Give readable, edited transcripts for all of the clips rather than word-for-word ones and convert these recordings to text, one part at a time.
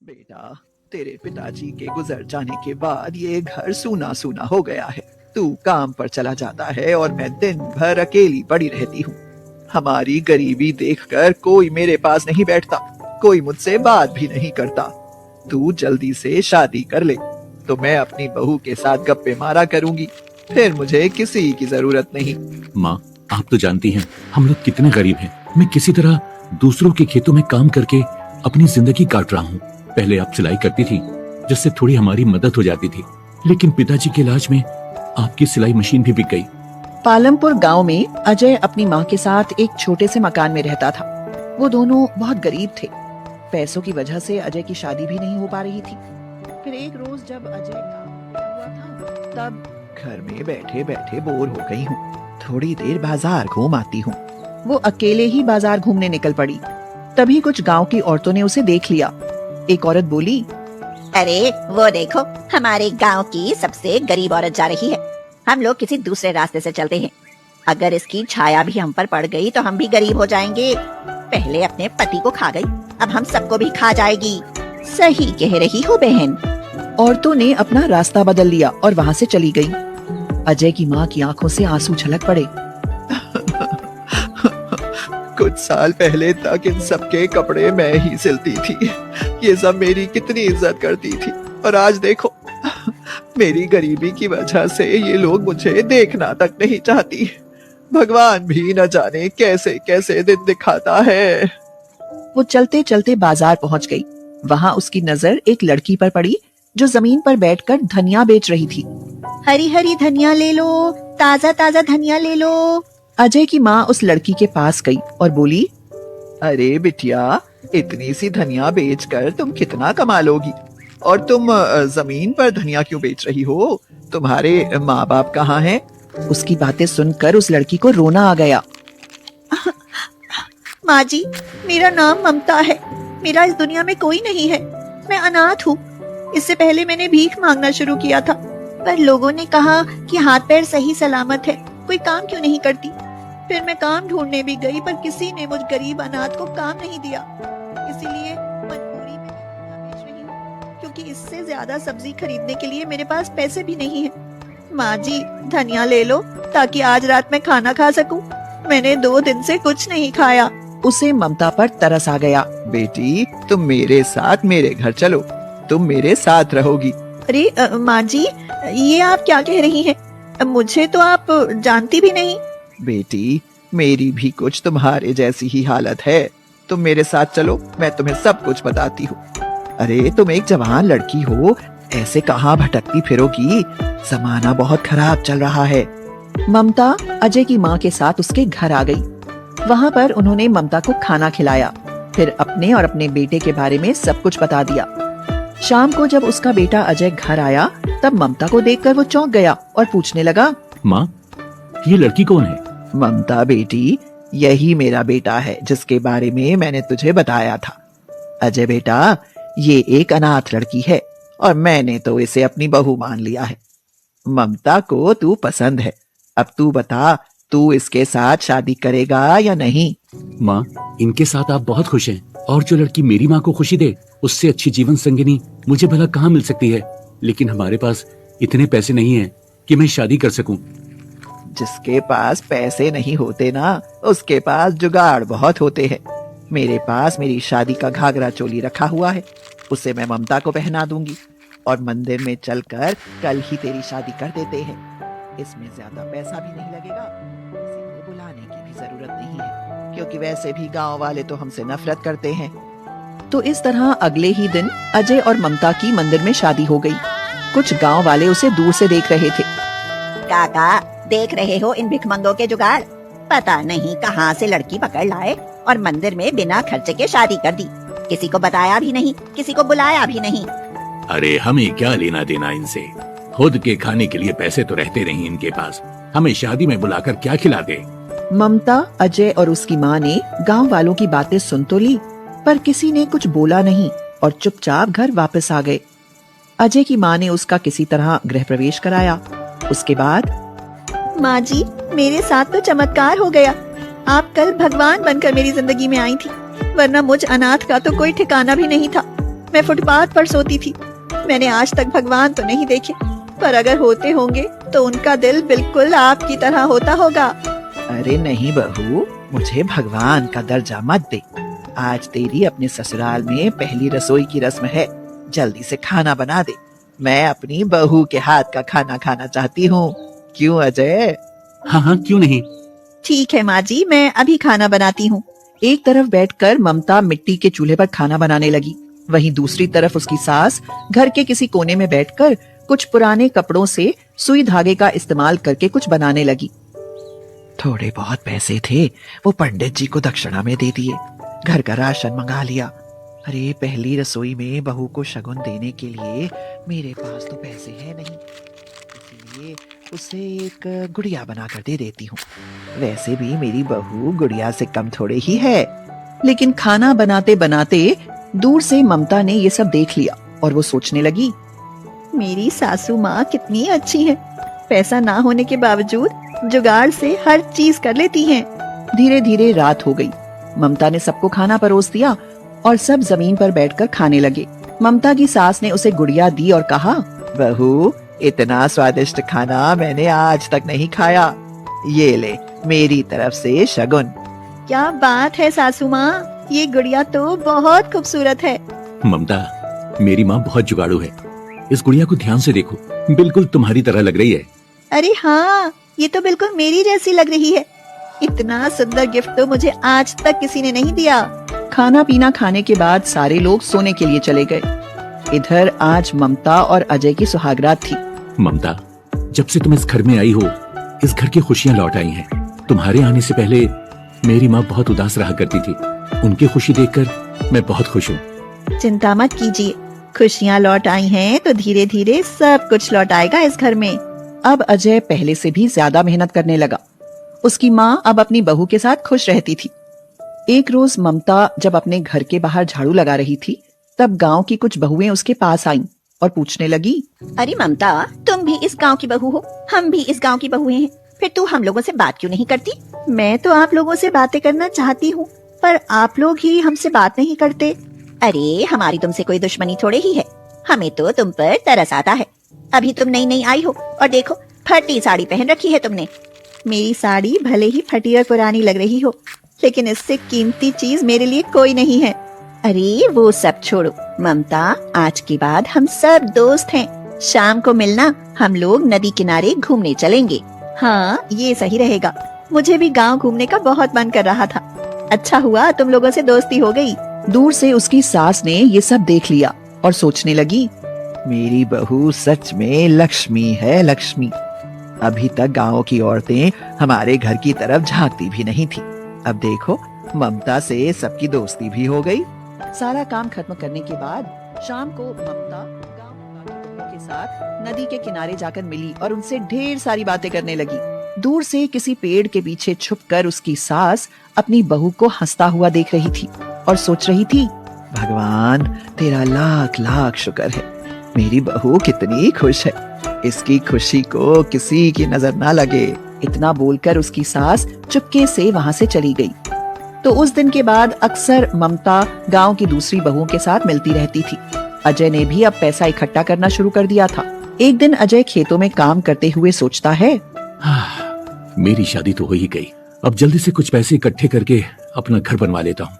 बेटा, तेरे पिताजी के गुजर जाने के बाद ये घर सूना सूना हो गया है। तू काम पर चला जाता है और मैं दिन भर अकेली पड़ी रहती हूँ। हमारी गरीबी देखकर कोई मेरे पास नहीं बैठता, कोई मुझसे बात भी नहीं करता। तू जल्दी से शादी कर ले तो मैं अपनी बहू के साथ गप्पे मारा करूंगी, फिर मुझे किसी की जरूरत नहीं। माँ, आप तो जानती हैं हम लोग कितने गरीब हैं। मैं किसी तरह दूसरों के खेतों में काम करके अपनी जिंदगी काट रहा हूँ। पहले आप सिलाई करती थी, जिससे थोड़ी हमारी मदद हो जाती थी, लेकिन पिताजी के इलाज में आपकी सिलाई मशीन भी बिक गई। पालमपुर गांव में अजय अपनी मां के साथ एक छोटे से मकान में रहता था। वो दोनों बहुत गरीब थे। पैसों की वजह से अजय की शादी भी नहीं हो पा रही थी। फिर एक रोज जब अजय काम हुआ था, तब घर में बैठे बैठे बोर हो गई हूँ, थोड़ी देर बाजार घूम आती हूँ। वो अकेले ही बाजार घूमने निकल पड़ी। तभी कुछ गांव की औरतों ने उसे देख लिया। एक औरत बोली, अरे वो देखो, हमारे गांव की सबसे गरीब औरत जा रही है। हम लोग किसी दूसरे रास्ते से चलते हैं। अगर इसकी छाया भी हम पर पड़ गई तो हम भी गरीब हो जाएंगे। पहले अपने पति को खा गई, अब हम सबको भी खा जाएगी। सही कह रही हो बहन। औरतों ने अपना रास्ता बदल लिया और वहाँ से चली गई। अजय की माँ की आंखों से आंसू छलक पड़े। कुछ साल पहले तक इन सबके कपड़े मैं ही सिलती थी। ये सब मेरी कितनी इज्जत करती थी, और आज देखो, मेरी गरीबी की वजह से ये लोग मुझे देखना तक नहीं चाहती। भगवान भी न जाने कैसे कैसे दिन दिखाता है। वो चलते चलते बाजार पहुंच गई। वहाँ उसकी नजर एक लड़की पर पड़ी जो जमीन पर बैठकर धनिया बेच रही थी। हरी हरी धनिया ले लो, ताजा ताजा धनिया ले लो। अजय की माँ उस लड़की के पास गई और बोली, अरे बिटिया, इतनी सी धनिया बेचकर तुम कितना कमा लोगी? और तुम जमीन पर धनिया क्यों बेच रही हो? तुम्हारे माँ बाप कहाँ हैं? उसकी बातें सुनकर उस लड़की को रोना आ गया। माँ जी, मेरा नाम ममता है। मेरा इस दुनिया में कोई नहीं है। मैं अनाथ हूँ। इससे पहले मैंने भीख मांगना शुरू किया था, पर लोगों ने कहा कि हाथ पैर सही सलामत है, कोई काम क्यों नहीं करती। फिर मैं काम ढूंढने भी गई, पर किसी ने मुझ गरीब अनाथ को काम नहीं दिया। इसीलिए मजबूरी में मैं बेच रही हूँ, क्योंकि इससे ज्यादा सब्जी खरीदने के लिए मेरे पास पैसे भी नहीं है। माँ जी, धनिया ले लो ताकि आज रात में खाना खा सकूं। मैंने 2 दिन से कुछ नहीं खाया। उसे ममता पर तरस आ गया। बेटी, तुम मेरे साथ मेरे घर चलो, तुम मेरे साथ रहोगी। अरे माँ जी, ये आप क्या कह रही हैं? मुझे तो आप जानती भी नहीं। बेटी, मेरी भी कुछ तुम्हारे जैसी ही हालत है। तुम मेरे साथ चलो, मैं तुम्हें सब कुछ बताती हूँ। अरे तुम एक जवान लड़की हो, ऐसे कहाँ भटकती फिरोगी? जमाना बहुत खराब चल रहा है। ममता अजय की माँ के साथ उसके घर आ गई। वहाँ पर उन्होंने ममता को खाना खिलाया, फिर अपने और अपने बेटे के बारे में सब कुछ बता दिया। शाम को जब उसका बेटा अजय घर आया, तब ममता को देखकर वो चौंक गया और पूछने लगा, माँ, ये लड़की कौन है? ममता बेटी, यही मेरा बेटा है जिसके बारे में मैंने तुझे बताया था। अजय बेटा, ये एक अनाथ लड़की है और मैंने तो इसे अपनी बहू मान लिया है। ममता को तू पसंद है। अब तू बता, तू इसके साथ शादी करेगा या नहीं? माँ, इनके साथ आप बहुत खुश हैं, और जो लड़की मेरी माँ को खुशी दे, उससे अच्छी जीवन संगिनी मुझे भला कहाँ मिल सकती है। लेकिन हमारे पास इतने पैसे नहीं हैं कि मैं शादी कर सकूं। जिसके पास पैसे नहीं होते ना, उसके पास जुगाड़ बहुत होते हैं। मेरे पास मेरी शादी का घाघरा चोली रखा हुआ है, उसे मैं ममता को पहना दूंगी और मंदिर में चलकर कल ही तेरी शादी कर देते हैं। इसमें ज्यादा पैसा भी नहीं लगेगा, किसी को बुलाने की भी जरूरत नहीं है, क्योंकि वैसे भी गांव वाले तो हमसे नफरत करते हैं। तो इस तरह अगले ही दिन अजय और ममता की मंदिर में शादी हो गई। कुछ गांव वाले उसे दूर से देख रहे थे। काका, देख रहे हो इन भिखमंगों के जुगाड़? पता नहीं कहाँ से लड़की पकड़ लाए और मंदिर में बिना खर्चे के शादी कर दी। किसी को बताया भी नहीं, किसी को बुलाया भी नहीं। अरे हमें क्या लेना देना इनसे? खुद के खाने के लिए पैसे तो रहते नहीं इनके पास, हमें शादी में बुलाकर क्या खिला दे? ममता, अजय और उसकी माँ ने गांव वालों की बातें सुन तो ली, पर किसी ने कुछ बोला नहीं और चुपचाप घर वापस आ गए। अजय की माँ ने उसका किसी तरह गृह प्रवेश कराया। उसके बाद, माँ जी, मेरे साथ तो चमत्कार हो गया। आप कल भगवान बनकर मेरी जिंदगी में आई थी, वरना मुझ अनाथ का तो कोई ठिकाना भी नहीं था। मैं फुटपाथ पर सोती थी। मैंने आज तक भगवान तो नहीं देखे, पर अगर होते होंगे तो उनका दिल बिल्कुल आपकी तरह होता होगा। अरे नहीं बहू, मुझे भगवान का दर्जा मत दे। आज तेरी अपने ससुराल में पहली रसोई की रस्म है, जल्दी से खाना बना दे। मैं अपनी बहू के हाथ का खाना खाना चाहती हूँ। क्यों अजय? हाँ हाँ, क्यों नहीं। ठीक है माँ जी, मैं अभी खाना बनाती हूँ। एक तरफ बैठकर ममता मिट्टी के चूल्हे पर खाना बनाने लगी, वहीं दूसरी तरफ उसकी सास घर के किसी कोने में बैठकर कुछ पुराने कपड़ों से सुई धागे का इस्तेमाल करके कुछ बनाने लगी। थोड़े बहुत पैसे थे, वो पंडित जी को दक्षिणा में दे दिए। घर का राशन मंगा लिया। अरे पहली रसोई में बहू को शगुन देने के लिए मेरे पास तो पैसे हैं नहीं, इसलिए उसे एक गुड़िया बनाकर दे देती हूँ। वैसे भी मेरी बहू गुड़िया से कम थोड़े ही है। लेकिन खाना बनाते बनाते दूर से ममता ने ये सब देख लिया और वो सोचने लगी, मेरी सासू माँ कितनी अच्छी है। पैसा ना होने के बावजूद जुगाड़ से हर चीज कर लेती हैं। धीरे धीरे रात हो गई। ममता ने सबको खाना परोस दिया और सब जमीन पर बैठकर खाने लगे। ममता की सास ने उसे गुड़िया दी और कहा, बहू, इतना स्वादिष्ट खाना मैंने आज तक नहीं खाया। ये ले, मेरी तरफ से शगुन। क्या बात है सासू माँ, ये गुड़िया तो बहुत खूबसूरत है। ममता, मेरी माँ बहुत जुगाड़ू है। इस गुड़िया को ध्यान से देखो, बिल्कुल तुम्हारी तरह लग रही है। अरे हाँ, ये तो बिल्कुल मेरी जैसी लग रही है। इतना सुंदर गिफ्ट तो मुझे आज तक किसी ने नहीं दिया। खाना पीना खाने के बाद सारे लोग सोने के लिए चले गए। इधर आज ममता और अजय की सुहागरात थी। ममता, जब से तुम इस घर में आई हो, इस घर की खुशियाँ लौट आई हैं। तुम्हारे आने से पहले मेरी माँ बहुत उदास रहा करती थी। उनकी खुशी देखकर मैं बहुत खुश हूँ। चिंता मत कीजिए, खुशियाँ लौट आई हैं तो धीरे धीरे सब कुछ लौट आएगा इस घर में। अब अजय पहले से भी ज्यादा मेहनत करने लगा। उसकी माँ अब अपनी बहू के साथ खुश रहती थी। एक रोज ममता जब अपने घर के बाहर झाड़ू लगा रही थी, तब गांव की कुछ बहुएं उसके पास आईं और पूछने लगी, अरे ममता, तुम भी इस गांव की बहू हो, हम भी इस गांव की बहुएं हैं, फिर तू हम लोगों से बात क्यों नहीं करती? मैं तो आप लोगों से बातें करना चाहती हूँ, पर आप लोग ही हमसे बात नहीं करते। अरे हमारी तुमसे कोई दुश्मनी थोड़े ही है, हमें तो तुम पर तरस आता है। अभी तुम नई नई आई हो और देखो फटी साड़ी पहन रखी है तुमने। मेरी साड़ी भले ही फटी और पुरानी लग रही हो, लेकिन इससे कीमती चीज मेरे लिए कोई नहीं है। अरे वो सब छोड़ो ममता, आज के बाद हम सब दोस्त हैं। शाम को मिलना, हम लोग नदी किनारे घूमने चलेंगे। हाँ, ये सही रहेगा। मुझे भी गांव घूमने का बहुत मन कर रहा था। अच्छा हुआ तुम लोगों से दोस्ती हो गई। दूर से उसकी सास ने ये सब देख लिया और सोचने लगी, मेरी बहू सच में लक्ष्मी है, लक्ष्मी। अभी तक गांव की औरतें हमारे घर की तरफ झांकती भी नहीं थी। अब देखो, ममता से सबकी दोस्ती भी हो गई। सारा काम खत्म करने के बाद शाम को ममता गांव के साथ नदी के किनारे जाकर मिली और उनसे ढेर सारी बातें करने लगी। दूर से किसी पेड़ के पीछे छुपकर उसकी सास अपनी बहू को हंसता हुआ देख रही थी और सोच रही थी, भगवान तेरा लाख लाख शुक्र है, मेरी बहू कितनी खुश है। इसकी खुशी को किसी की नजर ना लगे। इतना बोलकर उसकी सास चुपके से वहां से चली गई। तो उस दिन के बाद अक्सर ममता गांव की दूसरी बहुओं के साथ मिलती रहती थी। अजय ने भी अब पैसा इकट्ठा करना शुरू कर दिया था। एक दिन अजय खेतों में काम करते हुए सोचता है, मेरी शादी तो हो ही गई। अब जल्दी से कुछ पैसे इकट्ठे करके अपना घर बनवा लेता हूँ।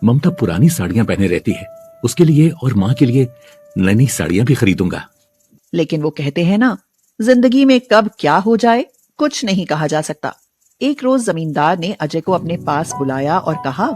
ममता पुरानी साड़ियाँ पहने रहती है, उसके लिए और माँ के लिए नई नई साड़ियाँ भी खरीदूंगा। लेकिन वो कहते हैं ना, जिंदगी में कब क्या हो जाए कुछ नहीं कहा जा सकता। एक रोज जमींदार ने अजय को अपने पास बुलाया और कहा,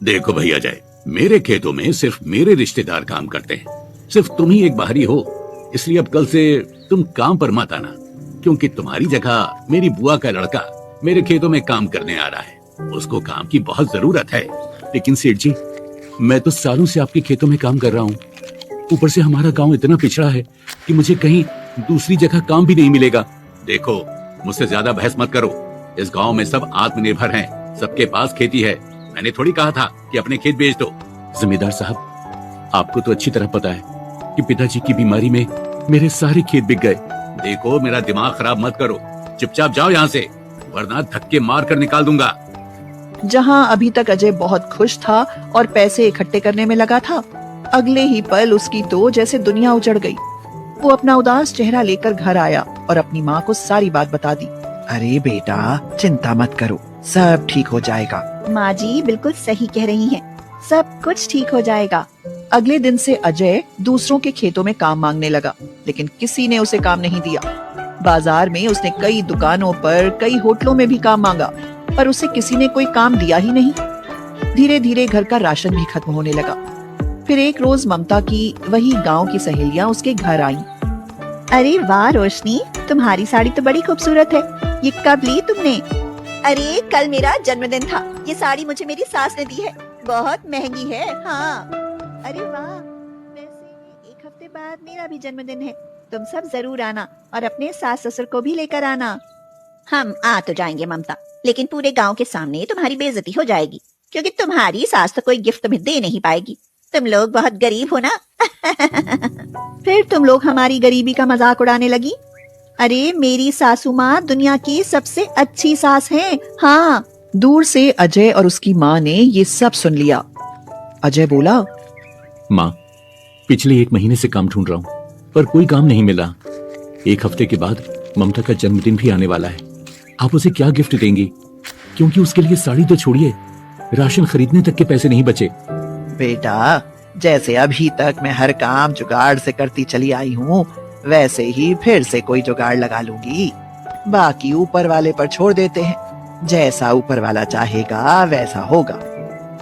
देखो भाई अजय, मेरे खेतों में सिर्फ मेरे रिश्तेदार काम करते हैं। सिर्फ तुम ही एक बाहरी हो, इसलिए अब कल से तुम काम पर मत आना, क्योंकि तुम्हारी जगह मेरी बुआ का लड़का मेरे खेतों में काम करने आ रहा है। उसको काम की बहुत जरूरत है। लेकिन सेठ जी, मैं तो सालों से आपके खेतों में काम कर रहा हूँ। ऊपर से हमारा गांव इतना पिछड़ा है कि मुझे कहीं दूसरी जगह काम भी नहीं मिलेगा। देखो, मुझसे ज्यादा बहस मत करो। इस गांव में सब आत्मनिर्भर हैं, सबके पास खेती है। मैंने थोड़ी कहा था कि अपने खेत बेच दो। जमींदार साहब, आपको तो अच्छी तरह पता है कि पिताजी की बीमारी में मेरे सारे खेत बिक गए। देखो, मेरा दिमाग खराब मत करो, चुपचाप जाओ यहाँ से, वरना धक्के मार कर निकाल दूंगा। जहां अभी तक अजय बहुत खुश था और पैसे इकट्ठे करने में लगा था, अगले ही पल उसकी तो जैसे दुनिया उजड़ गई। वो अपना उदास चेहरा लेकर घर आया और अपनी माँ को सारी बात बता दी। अरे बेटा, चिंता मत करो, सब ठीक हो जाएगा। माँ जी बिल्कुल सही कह रही हैं, सब कुछ ठीक हो जाएगा। अगले दिन से अजय दूसरों के खेतों में काम मांगने लगा, लेकिन किसी ने उसे काम नहीं दिया। बाजार में उसने कई दुकानों पर, कई होटलों में भी काम मांगा, पर उसे किसी ने कोई काम दिया ही नहीं। धीरे धीरे घर का राशन भी खत्म होने लगा। फिर एक रोज ममता की वही गांव की सहेलियां उसके घर आईं। अरे वाह रोशनी, तुम्हारी साड़ी तो बड़ी खूबसूरत है, ये कब ली तुमने? अरे कल मेरा जन्मदिन था, ये साड़ी मुझे मेरी सास ने दी है, बहुत महंगी है। हाँ, अरे वाह, वैसे 1 हफ्ते बाद मेरा भी जन्मदिन है, तुम सब जरूर आना और अपने सास ससुर को भी लेकर आना। हम आ तो जाएंगे ममता, लेकिन पूरे गांव के सामने तुम्हारी बेइज्जती हो जाएगी, क्योंकि तुम्हारी सास तो कोई गिफ्ट तुम्हें दे नहीं पाएगी। तुम लोग बहुत गरीब हो ना। फिर तुम लोग हमारी गरीबी का मजाक उड़ाने लगी। अरे मेरी सासू माँ दुनिया की सबसे अच्छी सास है। हाँ। दूर से अजय और उसकी माँ ने ये सब सुन लिया। अजय बोला, माँ, पिछले 1 महीने से काम ढूंढ रहा हूँ, पर कोई काम नहीं मिला। 1 हफ्ते के बाद ममता का जन्मदिन भी आने वाला है। आप उसे क्या गिफ्ट देंगी? क्योंकि उसके लिए साड़ी तो छोड़िए, राशन खरीदने तक के पैसे नहीं बचे। बेटा, जैसे अभी तक मैं हर काम जुगाड़ से करती चली आई हूँ, वैसे ही फिर से कोई जुगाड़ लगा लूंगी। बाकी ऊपर वाले पर छोड़ देते हैं, जैसा ऊपर वाला चाहेगा वैसा होगा।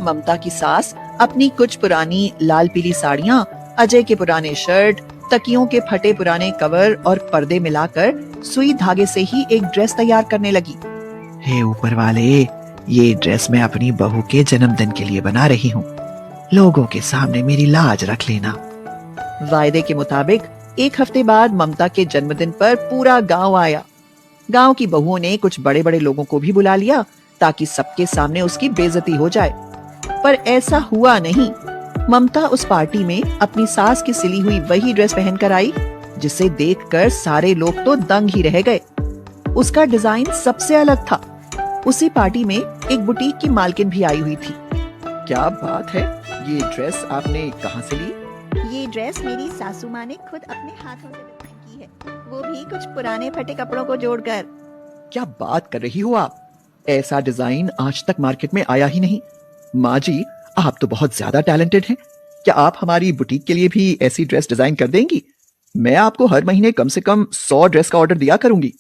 ममता की सास अपनी कुछ पुरानी लाल पीली साड़ियाँ, अजय के पुराने शर्ट, तकियों के फटे पुराने कवर और पर्दे मिलाकर सुई धागे से ही एक ड्रेस तैयार करने लगी। हे ऊपर वाले, ये ड्रेस मैं अपनी बहू के जन्मदिन के लिए बना रही हूँ, लोगों के सामने मेरी लाज रख लेना। वायदे के मुताबिक 1 हफ्ते बाद ममता के जन्मदिन पर पूरा गांव आया। गांव की बहुओं ने कुछ बड़े बड़े लोगों को भी बुला लिया ताकि सबके सामने उसकी बेइज्जती हो जाए, पर ऐसा हुआ नहीं। ममता उस पार्टी में अपनी सास की सिली हुई वही ड्रेस पहनकर आई, जिसे देखकर सारे लोग तो दंग ही रह गए। उसका डिजाइन सबसे अलग था। उसी पार्टी में एक बुटीक की मालकिन भी आई हुई थी। क्या बात है, ये ड्रेस आपने कहाँ से ली? ये ड्रेस मेरी सासू माँ ने खुद अपने हाथों से डिजाइन की है, वो भी कुछ पुराने फटे कपड़ों को जोड़कर। क्या बात कर रही हो आप? ऐसा डिजाइन आज तक मार्केट में आया ही नहीं। माँ जी, आप तो बहुत ज्यादा टैलेंटेड हैं। क्या आप हमारी बुटीक के लिए भी ऐसी ड्रेस डिजाइन कर देंगी? मैं आपको हर महीने कम से कम 100 ड्रेस का ऑर्डर दिया करूंगी।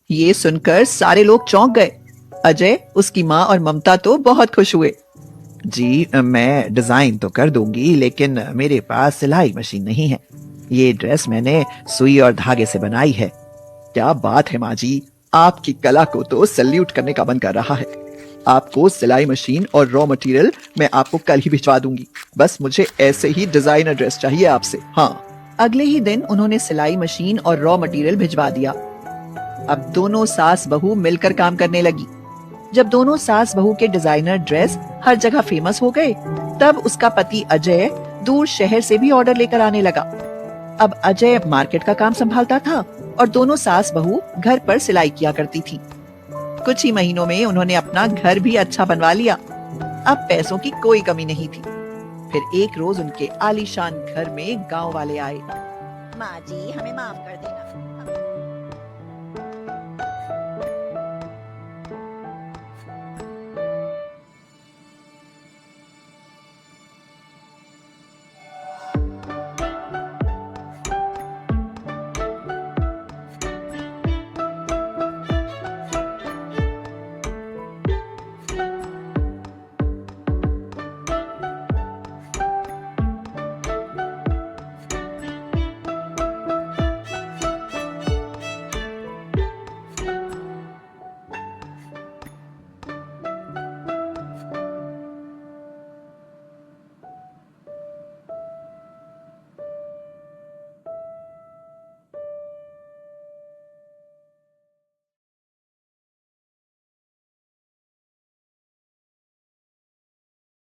ये सुनकर सारे लोग चौंक गए। अजय, उसकी माँ और ममता तो बहुत खुश हुए। जी, मैं डिजाइन तो कर दूंगी, लेकिन मेरे पास सिलाई मशीन नहीं है। ये ड्रेस मैंने सुई और धागे से बनाई है। क्या बात है माँ जी, आपकी कला को तो सैल्यूट करने का मन कर रहा है। आपको सिलाई मशीन और रॉ मटेरियल मैं आपको कल ही भिजवा दूंगी। बस मुझे ऐसे ही डिजाइनर ड्रेस चाहिए आपसे। हाँ। अगले ही दिन उन्होंने सिलाई मशीन और रॉ मटेरियल भिजवा दिया। अब दोनों सास बहू मिलकर काम करने लगी। जब दोनों सास बहू के डिजाइनर ड्रेस हर जगह फेमस हो गए, तब उसका पति अजय दूर शहर से भी ऑर्डर लेकर आने लगा। अब अजय मार्केट का काम संभालता था और दोनों सास बहू घर पर सिलाई किया करती थी। कुछ ही महीनों में उन्होंने अपना घर भी अच्छा बनवा लिया। अब पैसों की कोई कमी नहीं थी। फिर एक रोज उनके आलीशान घर में गांव वाले आए। माँ जी, हमें माफ कर देना,